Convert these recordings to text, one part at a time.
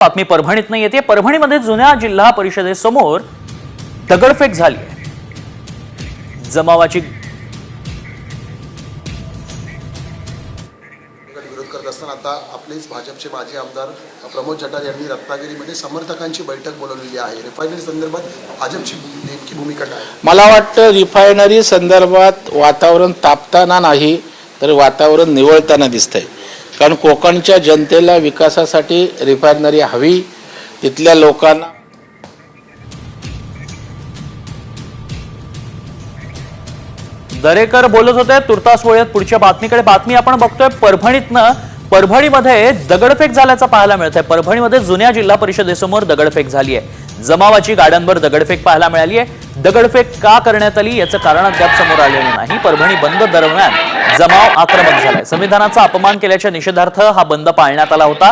बातमी परभणीत नाही येते। परभणीमध्ये जुन्या जिल्हा परिषदेसमोर दगडफेक झाली आहे। जमावाची विरोध करत असताना आता आपलेच भाजपचे माजी आमदार प्रमोद जठार यांनी रत्नागिरीमध्ये समर्थकांची बैठक बोलवलेली आहे। रिफायनरी संदर्भात भाजपची नेमकी भूमिका काय? मला वाटतं रिफायनरी संदर्भात वातावरण तापताना नाही तर वातावरण निवळताना दिसतंय। कारण कोकणच्या जनतेला विकासासाठी रिफायनरी हवी, तिथल्या लोकांना दरेकर बोलत होते। तुर्तास वळूयात पुढच्या बातमीकडे। बातमी आपण बघतोय परभणीतनं। परभणीमध्ये दगडफेक झाल्याचं पाहायला मिळतंय। परभणीमध्ये जुन्या जिल्हा परिषदेसमोर दगडफेक झाली आहे। जमावाची गाड्यांवर दगडफेक पाहायला मिळाली आहे। दगडफेक का करण्यात आली याचं कारण अद्याप समोर आलेलं नाही। परभणी बंद दरम्यान जमाव आक्रमक झालाय। संविधानाचा अपमान केल्याच्या निषेधार्थ हा बंद पाळण्यात आला होता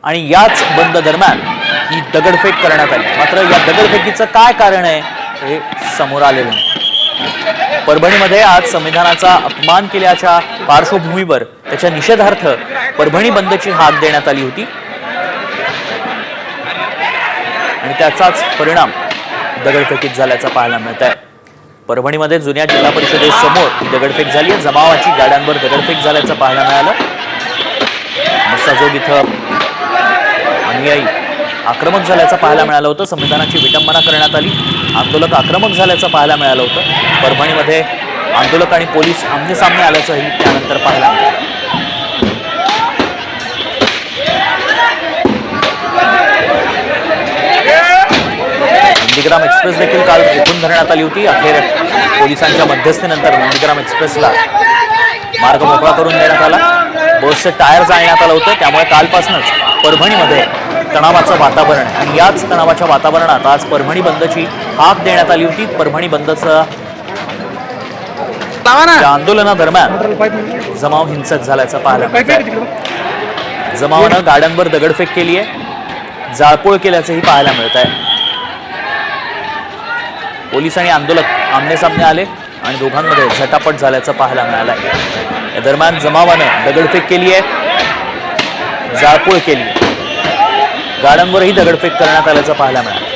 आणि याच बंद दरम्यान ही दगडफेक करण्यात आली। मात्र या दगडफेकीचं काय कारण आहे हे समोर आलेलं नाही। परभणीमध्ये आज संविधानाचा अपमान केल्याच्या पार्श्वभूमीवर त्याच्या निषेधार्थ परभणी बंदची हाक देण्यात आली होती आणि त्याचाच परिणाम दगडफेकीत झाल्याचा पाहायला मिळत आहे। परभणीमध्ये जुन्या जिल्हा परिषदेसमोर ही दगडफेक झाली आहे। जमावाची गाड्यांवर दगडफेक झाल्याचं पाहायला मिळालं। मस्साजोग इथं अनुयायी आक्रमक झाल्याचं पाहायला मिळालं होतं। संविधानाची विटंबना करण्यात आली। आंदोलक आक्रमक झाल्याचं पाहायला मिळालं होतं। परभणीमध्ये आंदोलक आणि पोलीस आमने सामने आल्याचंही त्यानंतर पाहायला मिळालं। नंदीग्राम एक्सप्रेस देखील काल रोखून धरण्यात आली होती। अखेर पोलिसांच्या मध्यस्थीनंतर नंदीग्राम एक्सप्रेसला मार्ग मोकळा करून देण्यात आला। बसचं टायर जाळण्यात आलं होतं। त्यामुळे कालपासूनच परभणीमध्ये तणावाचं वातावरण आहे आणि याच तणावाच्या वातावरणात आज परभणी बंदची हाक देण्यात आली होती। परभणी बंदचं आंदोलनादरम्यान जमाव हिंसक झाल्याचं पाहायला मिळतंय। जमावानं गाड्यांवर दगडफेक केली आहे, जाळपोळ केल्याचंही पाहायला मिळत आहे। पोलीस आणि आंदोलक आमनेसामने आले आणि दोघांमध्ये झटापट झाल्याचं पाहायला मिळालं आहे। या दरम्यान जमावानं दगडफेक केली आहे, जाळपोळ केली आहे, गाड्यांवरही दगडफेक करण्यात आल्याचं पाहायला मिळालं।